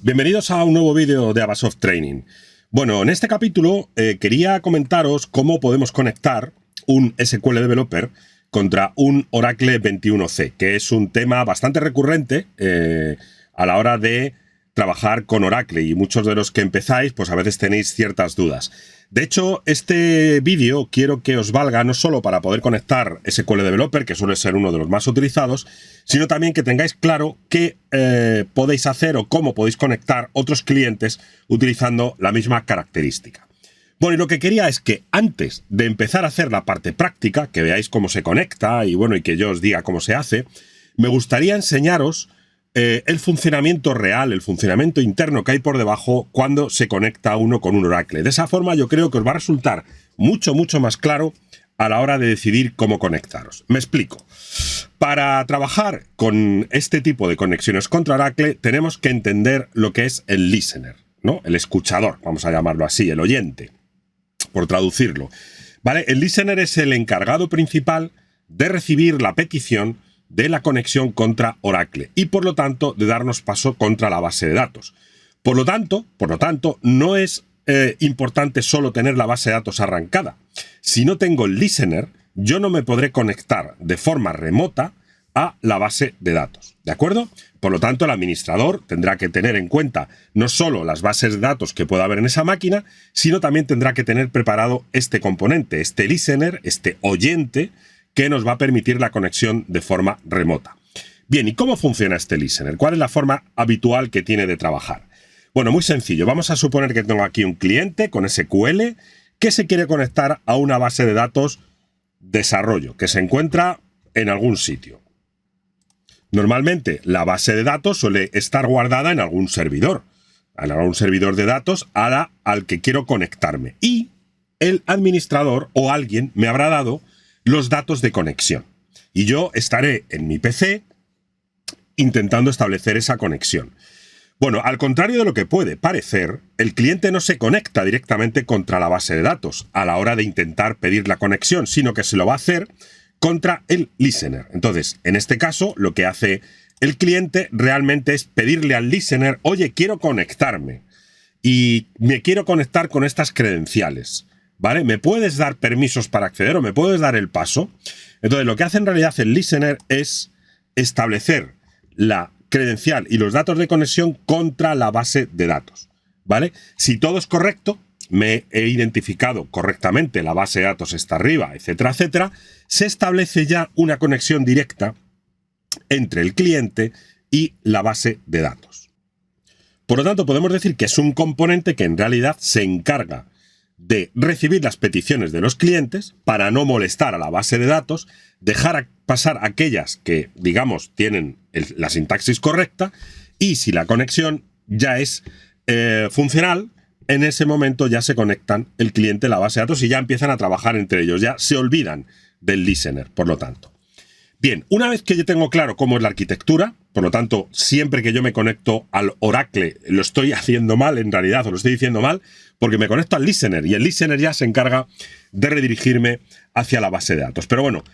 Bienvenidos a un nuevo vídeo de Avasoft Training. Bueno, en este capítulo quería comentaros cómo podemos conectar un SQL Developer contra un Oracle 21c, que es un tema bastante recurrente a la hora de trabajar con Oracle, y muchos de los que empezáis pues a veces tenéis ciertas dudas. De hecho, este vídeo quiero que os valga no solo para poder conectar SQL Developer, que suele ser uno de los más utilizados, sino también que tengáis claro qué podéis hacer o cómo podéis conectar otros clientes utilizando la misma característica. Bueno, y lo que quería es que antes de empezar a hacer la parte práctica, que veáis cómo se conecta y bueno, y que yo os diga cómo se hace, me gustaría enseñaros el funcionamiento real, el funcionamiento interno que hay por debajo cuando se conecta uno con un Oracle. De esa forma yo creo que os va a resultar mucho más claro a la hora de decidir cómo conectaros. Me explico. Para trabajar con este tipo de conexiones contra Oracle tenemos que entender lo que es el listener, ¿no? El escuchador, vamos a llamarlo así, el oyente, por traducirlo. ¿Vale? El listener es el encargado principal de recibir la petición de la conexión contra Oracle y por lo tanto de darnos paso contra la base de datos. Por lo tanto, no es importante solo tener la base de datos arrancada. Si no tengo el listener, yo no me podré conectar de forma remota a la base de datos, ¿de acuerdo? Por lo tanto, el administrador tendrá que tener en cuenta no solo las bases de datos que pueda haber en esa máquina, sino también tendrá que tener preparado este componente, este listener, este oyente, que nos va a permitir la conexión de forma remota. Bien, ¿y cómo funciona este listener? ¿Cuál es la forma habitual que tiene de trabajar? Bueno, muy sencillo. Vamos a suponer que tengo aquí un cliente con SQL que se quiere conectar a una base de datos desarrollo que se encuentra en algún sitio. Normalmente la base de datos suele estar guardada en algún servidor de datos al que quiero conectarme. Y el administrador o alguien me habrá dado los datos de conexión. Y yo estaré en mi PC intentando establecer esa conexión. Bueno, al contrario de lo que puede parecer, el cliente no se conecta directamente contra la base de datos a la hora de intentar pedir la conexión, sino que se lo va a hacer contra el listener. Entonces, en este caso, lo que hace el cliente realmente es pedirle al listener: oye, quiero conectarme y me quiero conectar con estas credenciales, ¿vale? ¿Me puedes dar permisos para acceder o me puedes dar el paso? Entonces, lo que hace en realidad el listener es establecer la credencial y los datos de conexión contra la base de datos, ¿vale? Si todo es correcto, me he identificado correctamente, la base de datos está arriba, etcétera, etcétera, se establece ya una conexión directa entre el cliente y la base de datos. Por lo tanto, podemos decir que es un componente que en realidad se encarga de recibir las peticiones de los clientes para no molestar a la base de datos, dejar pasar aquellas que, digamos, tienen la sintaxis correcta, y si la conexión ya es funcional, en ese momento ya se conectan el cliente y la base de datos y ya empiezan a trabajar entre ellos, ya se olvidan del listener, por lo tanto. Bien, una vez que yo tengo claro cómo es la arquitectura, por lo tanto, siempre que yo me conecto al Oracle, lo estoy haciendo mal en realidad, o lo estoy diciendo mal, porque me conecto al listener, y el listener ya se encarga de redirigirme hacia la base de datos. Pero bueno,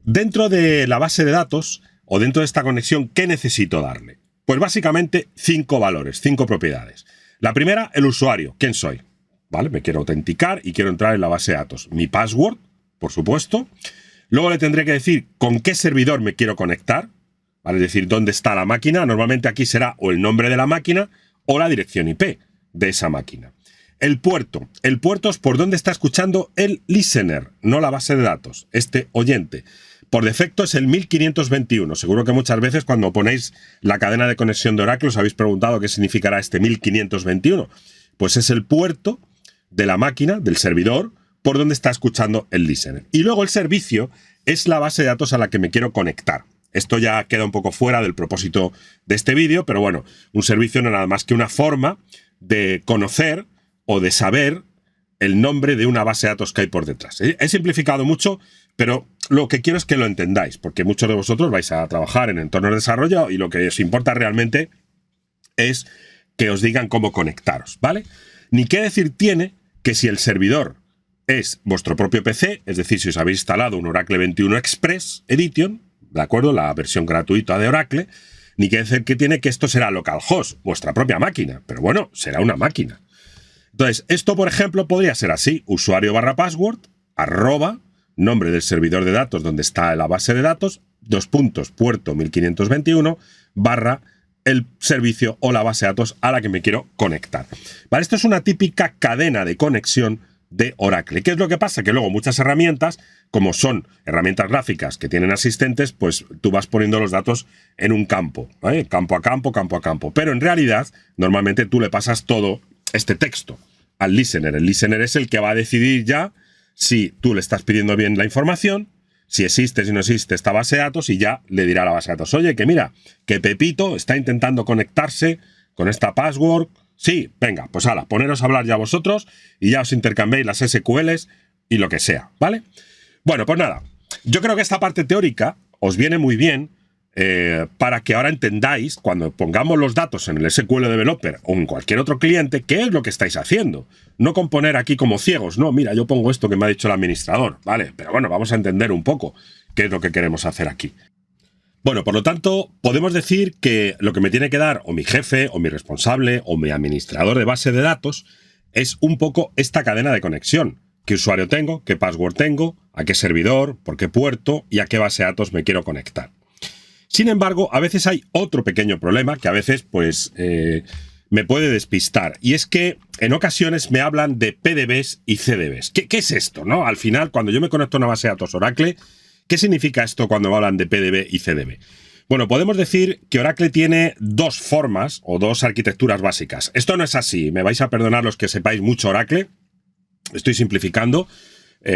dentro de la base de datos, o dentro de esta conexión, ¿qué necesito darle? Pues básicamente 5 valores, 5 propiedades. La primera, el usuario. ¿Quién soy? ¿Vale? Me quiero autenticar y quiero entrar en la base de datos. Mi password, por supuesto. Luego le tendré que decir con qué servidor me quiero conectar, ¿vale? Es decir, dónde está la máquina. Normalmente aquí será o el nombre de la máquina o la dirección IP de esa máquina. El puerto. El puerto es por donde está escuchando el listener, no la base de datos, este oyente. Por defecto es el 1521. Seguro que muchas veces cuando ponéis la cadena de conexión de Oracle os habéis preguntado qué significará este 1521. Pues es el puerto de la máquina, del servidor, por donde está escuchando el listener. Y luego el servicio es la base de datos a la que me quiero conectar. Esto ya queda un poco fuera del propósito de este vídeo, pero bueno, un servicio no es nada más que una forma de conocer o de saber el nombre de una base de datos que hay por detrás. He simplificado mucho, pero lo que quiero es que lo entendáis, porque muchos de vosotros vais a trabajar en entornos de desarrollo y lo que os importa realmente es que os digan cómo conectaros, ¿vale? Ni qué decir tiene que si el servidor es vuestro propio PC, es decir, si os habéis instalado un Oracle 21 Express Edition, ¿de acuerdo? La versión gratuita de Oracle, ni qué decir que tiene que esto será localhost, vuestra propia máquina. Pero bueno, será una máquina. Entonces, esto, por ejemplo, podría ser así: usuario / password, @ nombre del servidor de datos donde está la base de datos, puerto 1521, / el servicio o la base de datos a la que me quiero conectar. Vale, esto es una típica cadena de conexión de Oracle. ¿Qué es lo que pasa? Que luego muchas herramientas, como son herramientas gráficas que tienen asistentes, pues tú vas poniendo los datos en un campo, ¿vale? Campo a campo, campo a campo. Pero en realidad, normalmente tú le pasas todo este texto al listener. El listener es el que va a decidir ya si tú le estás pidiendo bien la información, si existe, si no existe esta base de datos, y ya le dirá a la base de datos: oye, que mira, que Pepito está intentando conectarse con esta password. Sí, venga, pues hala, poneros a hablar ya vosotros y ya os intercambiéis las SQLs y lo que sea, ¿vale? Bueno, pues nada, yo creo que esta parte teórica os viene muy bien para que ahora entendáis, cuando pongamos los datos en el SQL Developer o en cualquier otro cliente, qué es lo que estáis haciendo. No con poner aquí como ciegos, no, mira, yo pongo esto que me ha dicho el administrador, ¿vale? Pero bueno, vamos a entender un poco qué es lo que queremos hacer aquí. Bueno, por lo tanto, podemos decir que lo que me tiene que dar o mi jefe, o mi responsable, o mi administrador de base de datos es un poco esta cadena de conexión. ¿Qué usuario tengo? ¿Qué password tengo? ¿A qué servidor? ¿Por qué puerto? ¿Y a qué base de datos me quiero conectar? Sin embargo, a veces hay otro pequeño problema que a veces, pues, me puede despistar. Y es que en ocasiones me hablan de PDBs y CDBs. ¿Qué es esto, no? Al final, cuando yo me conecto a una base de datos Oracle, ¿qué significa esto cuando me hablan de PDB y CDB? Bueno, podemos decir que Oracle tiene dos formas o dos arquitecturas básicas. Esto no es así, me vais a perdonar los que sepáis mucho Oracle. Estoy simplificando,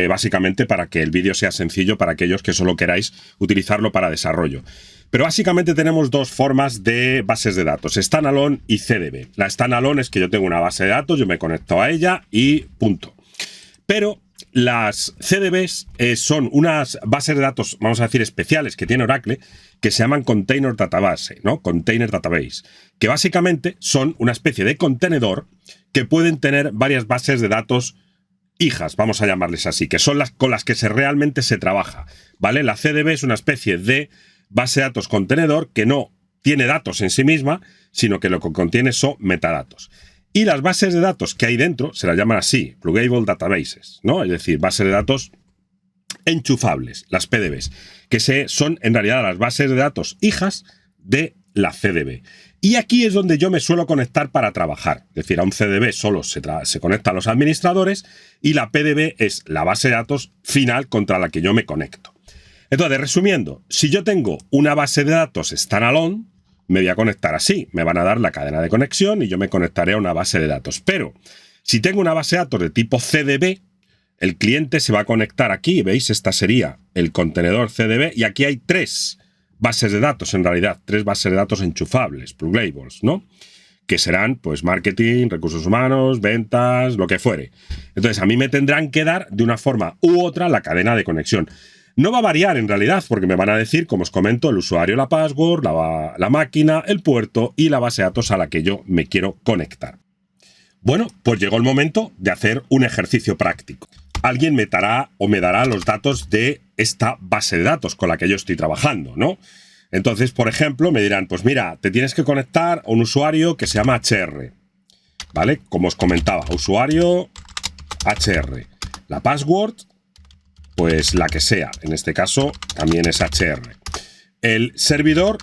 básicamente para que el vídeo sea sencillo para aquellos que solo queráis utilizarlo para desarrollo. Pero básicamente tenemos dos formas de bases de datos, standalone y CDB. La standalone es que yo tengo una base de datos, yo me conecto a ella y punto. Pero las CDBs son unas bases de datos, vamos a decir, especiales que tiene Oracle, que se llaman Container Database, ¿no? Container Database, que básicamente son una especie de contenedor que pueden tener varias bases de datos hijas, vamos a llamarles así, que son las con las que realmente se trabaja, ¿vale? La CDB es una especie de base de datos contenedor que no tiene datos en sí misma, sino que lo que contiene son metadatos. Y las bases de datos que hay dentro se las llaman así, pluggable databases, ¿no? Es decir, bases de datos enchufables, las PDBs, que son en realidad las bases de datos hijas de la CDB. Y aquí es donde yo me suelo conectar para trabajar. Es decir, a un CDB solo se conecta a los administradores y la PDB es la base de datos final contra la que yo me conecto. Entonces, resumiendo, si yo tengo una base de datos standalone, me voy a conectar así. Me van a dar la cadena de conexión y yo me conectaré a una base de datos. Pero si tengo una base de datos de tipo CDB, el cliente se va a conectar aquí. ¿Veis? Esta sería el contenedor CDB y aquí hay tres bases de datos, en realidad, tres bases de datos enchufables, pluggables, ¿no? Que serán, pues, marketing, recursos humanos, ventas, lo que fuere. Entonces, a mí me tendrán que dar, de una forma u otra, la cadena de conexión. No va a variar, en realidad, porque me van a decir, como os comento, el usuario, la password, la máquina, el puerto y la base de datos a la que yo me quiero conectar. Bueno, pues llegó el momento de hacer un ejercicio práctico. Alguien me dará los datos de esta base de datos con la que yo estoy trabajando, ¿no? Entonces, por ejemplo, me dirán, pues mira, te tienes que conectar a un usuario que se llama HR, ¿vale? Como os comentaba, usuario HR. La password, pues la que sea. En este caso, también es HR. El servidor,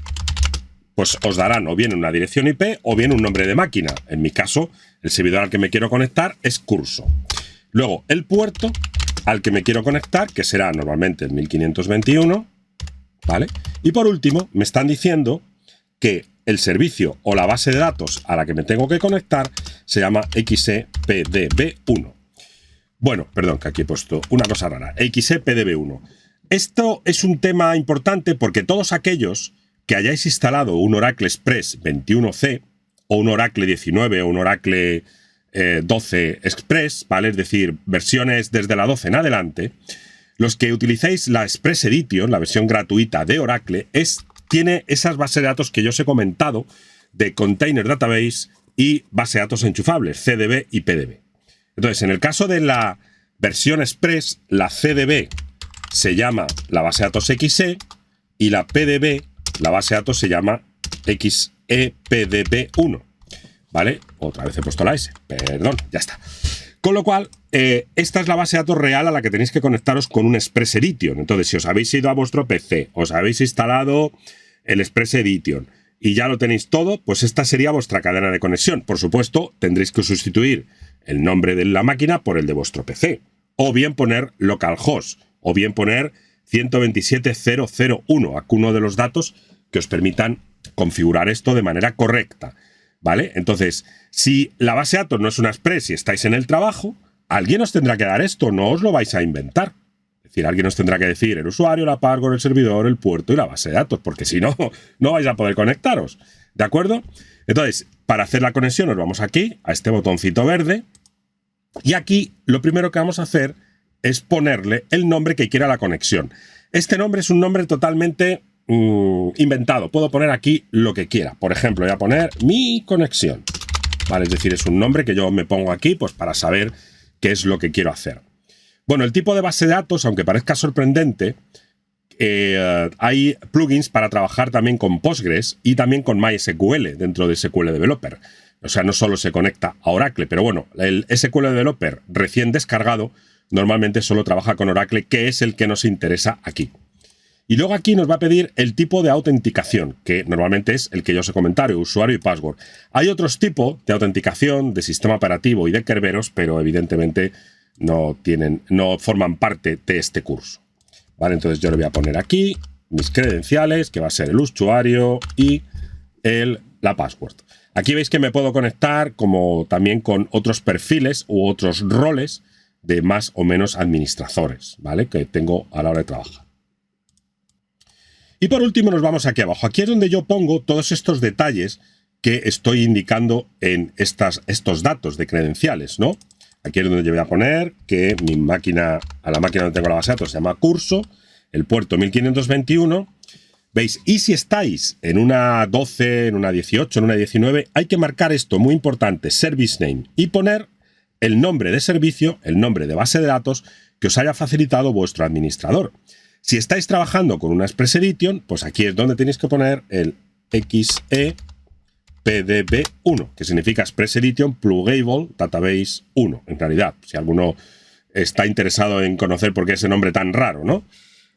pues os darán o bien una dirección IP o bien un nombre de máquina. En mi caso, el servidor al que me quiero conectar es Curso. Luego, el puerto al que me quiero conectar, que será normalmente el 1521, ¿vale? Y por último, me están diciendo que el servicio o la base de datos a la que me tengo que conectar se llama XEPDB1. Bueno, perdón, que aquí he puesto una cosa rara. XEPDB1. Esto es un tema importante porque todos aquellos que hayáis instalado un Oracle Express 21C o un Oracle 19 o un Oracle 12 Express, ¿vale? Es decir, versiones desde la 12 en adelante, los que utilicéis la Express Edition, la versión gratuita de Oracle, tiene esas bases de datos que yo os he comentado de Container Database y base de datos enchufables, CDB y PDB. Entonces, en el caso de la versión Express, la CDB se llama la base de datos XE y la PDB, la base de datos se llama XEPDB1, ¿vale? Otra vez he puesto la S, perdón, ya está. Con lo cual, esta es la base de datos real a la que tenéis que conectaros con un Express Edition. Entonces, si os habéis ido a vuestro PC, os habéis instalado el Express Edition y ya lo tenéis todo, pues esta sería vuestra cadena de conexión. Por supuesto, tendréis que sustituir el nombre de la máquina por el de vuestro PC. O bien poner localhost, o bien poner 127.0.0.1, alguno de los datos que os permitan configurar esto de manera correcta, ¿vale? Entonces, si la base de datos no es una Express y estáis en el trabajo, alguien os tendrá que dar esto, no os lo vais a inventar. Es decir, alguien os tendrá que decir el usuario, la password, el servidor, el puerto y la base de datos, porque si no, no vais a poder conectaros, ¿de acuerdo? Entonces, para hacer la conexión nos vamos aquí, a este botoncito verde, y aquí lo primero que vamos a hacer es ponerle el nombre que quiera la conexión. Este nombre es un nombre totalmente inventado. Puedo poner aquí lo que quiera. Por ejemplo, voy a poner mi conexión. ¿Vale? Es decir, es un nombre que yo me pongo aquí pues, para saber qué es lo que quiero hacer. Bueno, el tipo de base de datos, aunque parezca sorprendente, hay plugins para trabajar también con Postgres y también con MySQL dentro de SQL Developer. O sea, no solo se conecta a Oracle, pero bueno, el SQL Developer recién descargado normalmente solo trabaja con Oracle, que es el que nos interesa aquí. Y luego aquí nos va a pedir el tipo de autenticación, que normalmente es el que yo os he comentado, usuario y password. Hay otros tipos de autenticación, de sistema operativo y de Kerberos, pero evidentemente no forman parte de este curso. ¿Vale? Entonces yo le voy a poner aquí mis credenciales, que va a ser el usuario y la password. Aquí veis que me puedo conectar como también con otros perfiles u otros roles de más o menos administradores, ¿vale? Que tengo a la hora de trabajar. Y por último nos vamos aquí abajo. Aquí es donde yo pongo todos estos detalles que estoy indicando en estos datos de credenciales, ¿no? Aquí es donde yo voy a poner que mi máquina, a la máquina donde tengo la base de datos se llama curso, el puerto 1521. ¿Veis? Y si estáis en una 12, en una 18, en una 19, hay que marcar esto, muy importante, service name, y poner el nombre de servicio, el nombre de base de datos que os haya facilitado vuestro administrador. Si estáis trabajando con una Express Edition, pues aquí es donde tenéis que poner el XEPDB1, que significa Express Edition Pluggable Database 1, en realidad, si alguno está interesado en conocer por qué ese nombre tan raro, ¿no?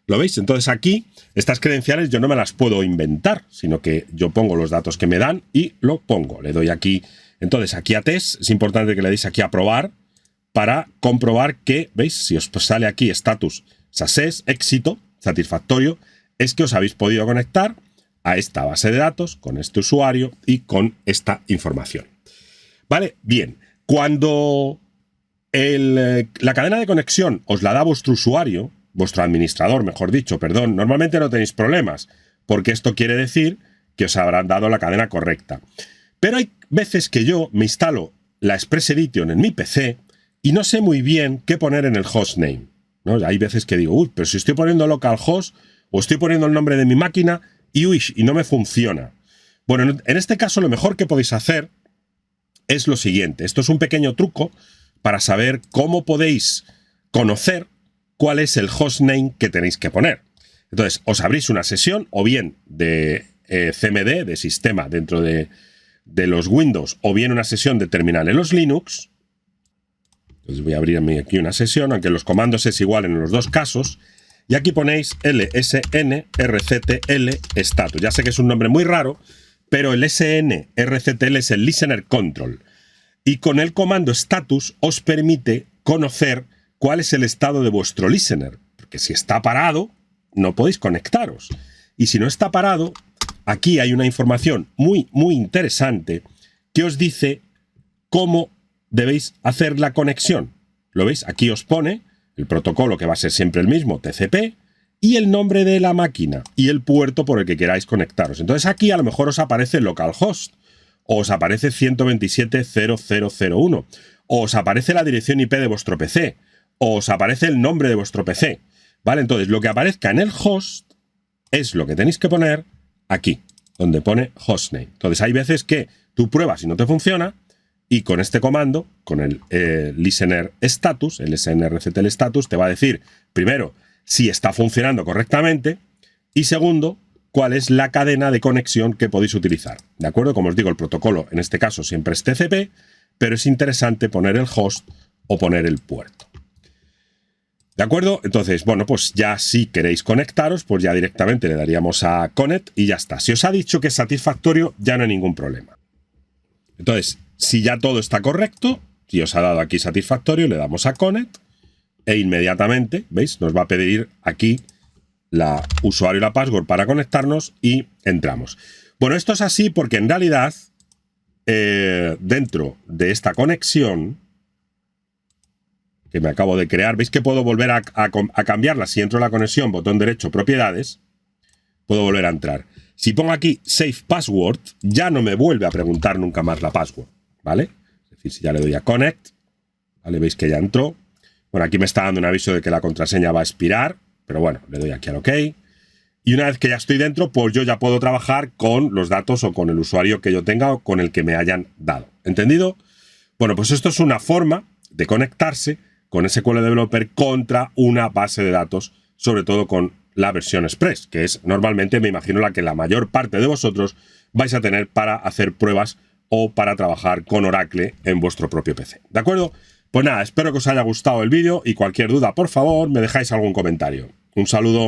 ¿Lo veis? Entonces aquí, estas credenciales yo no me las puedo inventar, sino que yo pongo los datos que me dan y lo pongo. Le doy aquí, entonces aquí a test, es importante que le deis aquí a probar para comprobar que, ¿veis? Si os sale aquí status success, éxito, satisfactorio, es que os habéis podido conectar a esta base de datos, con este usuario y con esta información. ¿Vale? Bien, cuando la cadena de conexión os la da vuestro usuario, vuestro administrador, mejor dicho, perdón, normalmente no tenéis problemas, porque esto quiere decir que os habrán dado la cadena correcta. Pero hay veces que yo me instalo la Express Edition en mi PC y no sé muy bien qué poner en el hostname, ¿no? Hay veces que digo, uy, pero si estoy poniendo localhost o estoy poniendo el nombre de mi máquina y no me funciona. Bueno, en este caso lo mejor que podéis hacer es lo siguiente. Esto es un pequeño truco para saber cómo podéis conocer cuál es el hostname que tenéis que poner. Entonces, os abrís una sesión o bien de CMD, de sistema dentro de los Windows, o bien una sesión de terminal en los Linux. Entonces voy a abrirme aquí una sesión, aunque los comandos es igual en los dos casos. Y aquí ponéis lsnrctl status. Ya sé que es un nombre muy raro, pero el snrctl es el Listener Control. Y con el comando status os permite conocer cuál es el estado de vuestro listener. Porque si está parado, no podéis conectaros. Y si no está parado, aquí hay una información muy, muy interesante que os dice cómo debéis hacer la conexión. ¿Lo veis? Aquí os pone el protocolo, que va a ser siempre el mismo, TCP, y el nombre de la máquina y el puerto por el que queráis conectaros. Entonces aquí a lo mejor os aparece localhost, o os aparece 127.0.0.1, o os aparece la dirección IP de vuestro PC, o os aparece el nombre de vuestro PC. ¿Vale? Entonces lo que aparezca en el host es lo que tenéis que poner aquí, donde pone hostname. Entonces hay veces que tú pruebas y no te funciona, y con este comando, con el listener status, el snrctl status, te va a decir, primero, si está funcionando correctamente, y segundo, cuál es la cadena de conexión que podéis utilizar. ¿De acuerdo? Como os digo, el protocolo en este caso siempre es TCP, pero es interesante poner el host o poner el puerto. ¿De acuerdo? Entonces, bueno, pues ya si queréis conectaros, pues ya directamente le daríamos a Connect y ya está. Si os ha dicho que es satisfactorio, ya no hay ningún problema. Entonces, si ya todo está correcto, si os ha dado aquí satisfactorio, le damos a Connect e inmediatamente, ¿veis? Nos va a pedir aquí la usuario y la password para conectarnos y entramos. Bueno, esto es así porque en realidad dentro de esta conexión que me acabo de crear, veis que puedo volver a cambiarla. Si entro en la conexión, botón derecho, propiedades, puedo volver a entrar. Si pongo aquí Save Password, ya no me vuelve a preguntar nunca más la password, ¿vale? Es decir, si ya le doy a Connect, ¿vale? Veis que ya entró. Bueno, aquí me está dando un aviso de que la contraseña va a expirar, pero bueno, le doy aquí al OK. Y una vez que ya estoy dentro, pues yo ya puedo trabajar con los datos o con el usuario que yo tenga o con el que me hayan dado. ¿Entendido? Bueno, pues esto es una forma de conectarse con SQL Developer contra una base de datos, sobre todo con la versión Express, que es normalmente, me imagino, la que la mayor parte de vosotros vais a tener para hacer pruebas o para trabajar con Oracle en vuestro propio PC. ¿De acuerdo? Pues nada, espero que os haya gustado el vídeo y cualquier duda, por favor, me dejáis algún comentario. Un saludo.